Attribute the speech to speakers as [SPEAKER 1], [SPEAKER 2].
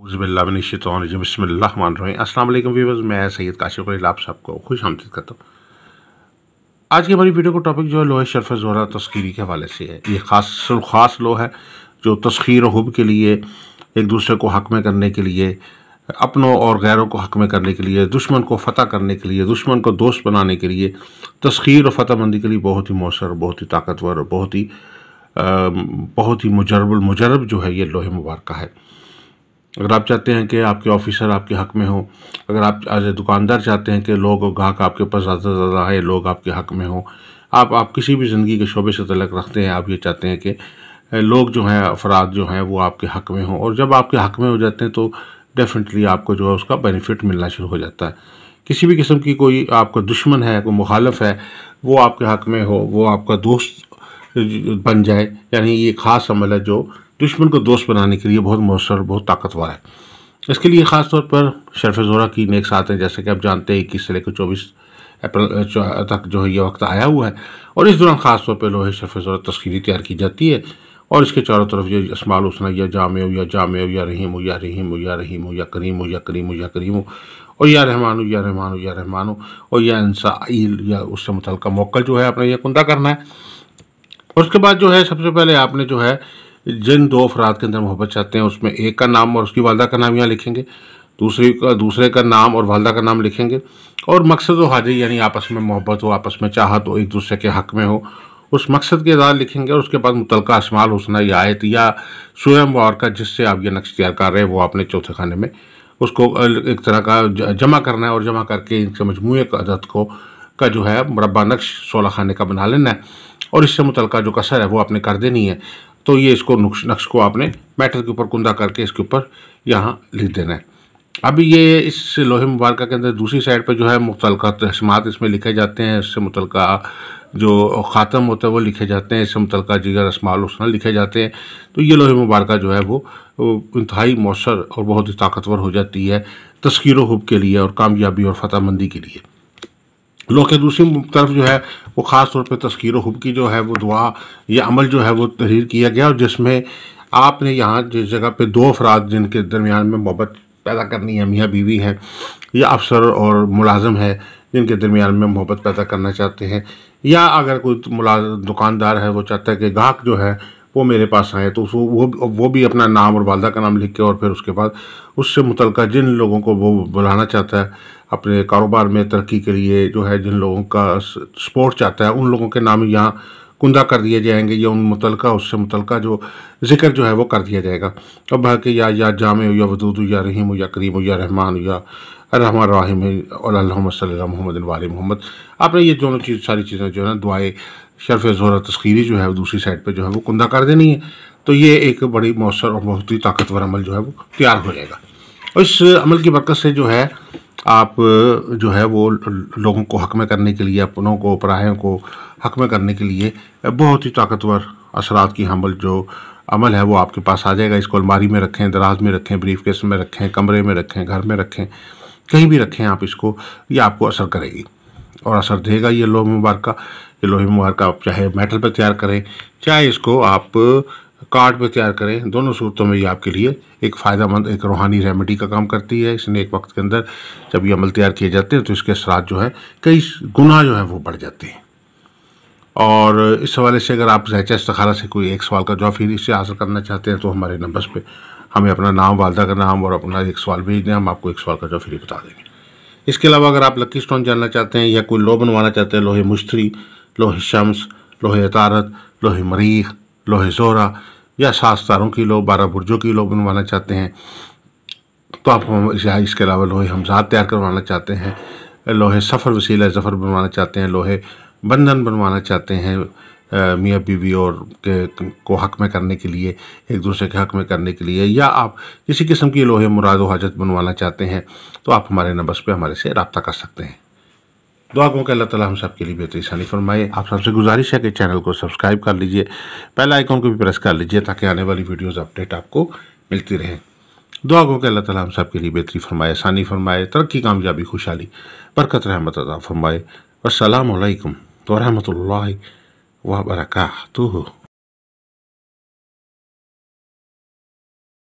[SPEAKER 1] बिस्मिल्लाहिर्रहमानिर्रहीम। अस्सलाम वालेकुम व्यूअर्स, मैं सैयद काशिफ खलील आप सबको खुश आमदीद करता हूँ। आज की हमारी वीडियो का टॉपिक जो है लोहे शरफ़ ज़ोहरा तस्खीरी के हवाले से है। ये ख़ास लो है जो तस्खीर हुब के लिए, एक दूसरे को हक में करने के लिए, अपनों और गैरों को हक में करने के लिए, दुश्मन को फ़तह करने के लिए, दुश्मन को दोस्त बनाने के लिए, तस्खीर और फ़तहमंदी के लिए बहुत ही मौसर, बहुत ही ताकतवर और बहुत ही मुजरब जो है ये लोहे मुबारक है। अगर आप चाहते हैं कि आपके ऑफिसर आपके हक में हो, अगर आप एज ए दुकानदार चाहते हैं कि लोग ग्राहक आपके पास ज़्यादा से ज़्यादा आए, लोग आपके हक में हो, आप किसी भी ज़िंदगी के शोबे से तल्लुक़ रखते हैं, आप ये चाहते हैं कि लोग जो हैं, अफराद जो हैं वो आपके हक में हों, और जब आपके हक में हो जाते हैं तो डेफिनेटली आपको जो है उसका बेनिफिट मिलना शुरू हो जाता है। किसी भी किस्म की कोई आपका दुश्मन है, कोई मुखालफ है, वो आपके हक में हो, वो आपका दोस्त बन जाए, यानी ये ख़ास अमल है जो दुश्मन को दोस्त बनाने के लिए बहुत मौसर, बहुत ताकतवर है। इसके लिए ख़ास तौर पर शरफ़ ज़ोहरा की नेक साथ हैं, जैसे कि आप जानते हैं 21 से लेकर 24 अप्रैल तक जो है ये वक्त आया हुआ है, और इस दौरान ख़ास तौर पर लोहे शरफ़ ज़ोहरा तस्खीरी तैयार की जाती है, और इसके चारों तरफ ये अस्माउल हुस्ना या जामे या जामे या रहीम या रहीम या रहीम या करीम या करीम या करीम और या रहमान या रहमान या रहमान और या इंसाइल या उससे मुतल्लिक़ मोक्कल जो है अपना यह कुंदा करना है। और उसके बाद जो है सबसे पहले आपने जो है जिन दो अफराद के अंदर मोहब्बत चाहते हैं उसमें एक का नाम और उसकी वालदा का नाम यहाँ लिखेंगे, दूसरे का नाम और वालदा का नाम लिखेंगे, और मकसद व हाजिर यानी आपस में मोहब्बत हो, आपस में चाहत हो, एक दूसरे के हक में हो, उस मकसद के आधार लिखेंगे। और उसके बाद मुतल्लिक़ा अस्माउल हुस्ना या आयत या सूरह मुबारका जिससे आप ये नक्श तैयार कर रहे हैं वो आपने चौथे खाने में उसको एक तरह का जमा करना है, और जमा करके इनके मजमूए का अदद का जो है मुरब्बा नक्श 16 खाने का बना लेना है, और इससे मुतल्लिक़ा जो कसर है वो आपने कर देनी है। तो ये इसको नक्श को आपने मेटल के ऊपर कुंदा करके इसके ऊपर यहाँ लिख देना है। अभी ये इस लोहे मुबारक के अंदर दूसरी साइड पर जो है मुख्तलिफ़ तस्मात इसमें लिखे जाते हैं, इससे मुतल्लिक़ा जो ख़ातम होता है वो लिखे जाते हैं, इससे मुतल्लिक़ा जिगर अस्माउल हुस्ना लिखे जाते हैं। तो ये लोहे मुबारक जो है वो इंतहाई मौसर और बहुत ही ताकतवर हो जाती है तस्खीर हुब के लिए और कामयाबी और फ़तहमंदी के लिए। लोग के दूसरी तरफ जो है वो ख़ास तौर पे तस्खीर हुब की जो है वो दुआ या अमल जो है वो तहरीर किया गया, और जिसमें आपने यहाँ जिस जगह पे दो अफराद जिनके दरमियान में मोहब्बत पैदा करनी है, मियाँ बीवी है या अफसर और मुलाजम है जिनके दरमियान में मोहब्बत पैदा करना चाहते हैं, या अगर कोई दुकानदार है वो चाहता है कि ग्राहक जो है वो मेरे पास आए, तो वो भी अपना नाम और वालदा का नाम लिख के, और फिर उसके बाद उससे मुतल्लिक़ा जिन लोगों को वो बुलाना चाहता है अपने कारोबार में तरक्की के लिए, जो है जिन लोगों का सपोर्ट चाहता है उन लोगों के नाम यहाँ कुंदा कर दिए जाएंगे, या उन मुतल्लिक़ा उससे मुतल्लिक़ा जो जिक्र जो है वो कर दिया जाएगा। अब बाकी या जामे या वदूद या रहीम या करीम या रहमान या रहमान राहिम अल्लाहुम्मा सल्ली अला मुहम्मद व आले मुहम्मद, आपने ये दोनों सारी चीज़ें जो है ना दुआए शरफ़ ज़ोहरा तस्खीरी जो है दूसरी साइड पर जो है वो कुंदा कर देनी है। तो ये एक बड़ी मौसर और बहुत ही ताकतवर अमल जो है वो तैयार हो जाएगा, और इस अमल की बरकत से जो है आप जो है वो लोगों को हक में करने के लिए, अपनों को परायों को हक में करने के लिए बहुत ही ताकतवर असरात की हमल जो अमल है वो आपके पास आ जाएगा। इसको अलमारी में रखें, दराज में रखें, ब्रीफ केस में रखें, कमरे में रखें, घर में रखें, कहीं भी रखें आप इसको, ये आपको असर करेगी और असर देगा। ये लोहे मुबारक आप चाहे मेटल पर तैयार करें, चाहे इसको आप कार्ड पे तैयार करें, दोनों सूरतों में ये आपके लिए एक फ़ायदेमंद, एक रूहानी रेमेडी का काम करती है। इसने एक वक्त के अंदर जब ये अमल तैयार किए जाते हैं तो इसके असरात जो है कई गुना जो है वो बढ़ जाते हैं। और इस हवाले से अगर आप ज़ायचा इस्तिखारा से कोई एक सवाल का जवाब फिर इससे हासिल करना चाहते हैं तो हमारे नंबर्स पे हमें अपना नाम, वालदा का नाम और अपना एक सवाल भेज दें, हम आपको एक सवाल का जवाब फ्री बता देंगे। इसके अलावा अगर आप लकी स्टोन जानना चाहते हैं या कोई लो बनवाना चाहते हैं, लोहे मुश्तरी, लोहे शम्स, लोहे अतारत, लोहे मरीख, लोहे ज़ोहरा या 7 तारों की लो, 12 बुर्जों की लो बनवाना चाहते हैं, तो आप इसके अलावा लोहे हमजाद तैयार करवाना चाहते हैं, लोहे सफ़र वसीला ज़फ़र बनवाना चाहते हैं, लोहे बंधन बनवाना चाहते हैं मियाँ बीवी और को हक में करने के लिए, एक दूसरे के हक में करने के लिए, या आप किसी किस्म की लोहे मुराद व हाजत बनवाना चाहते हैं, तो आप हमारे नंबर्स पे हमारे से रब्ता कर सकते हैं। दुआ करूँ कि अल्लाह ताला हम सब के लिए बेहतरी आसानी फरमाए। आप सबसे गुजारिश है कि चैनल को सब्सक्राइब कर लीजिए, बेल आइकन को भी प्रेस कर लीजिए ताकि आने वाली वीडियोज़ अपडेट आपको मिलती रहे। दुआ करूँ कि अल्लाह ताला हम सब के लिए बेहतरी फरमाए, आसानी फरमाए, तरक्की, कामयाबी, खुशहाली, बरकत, रहमत अता फरमाए। अस्सलामु अलैकुम व रहमतुल्लाहि व बरकातुहू।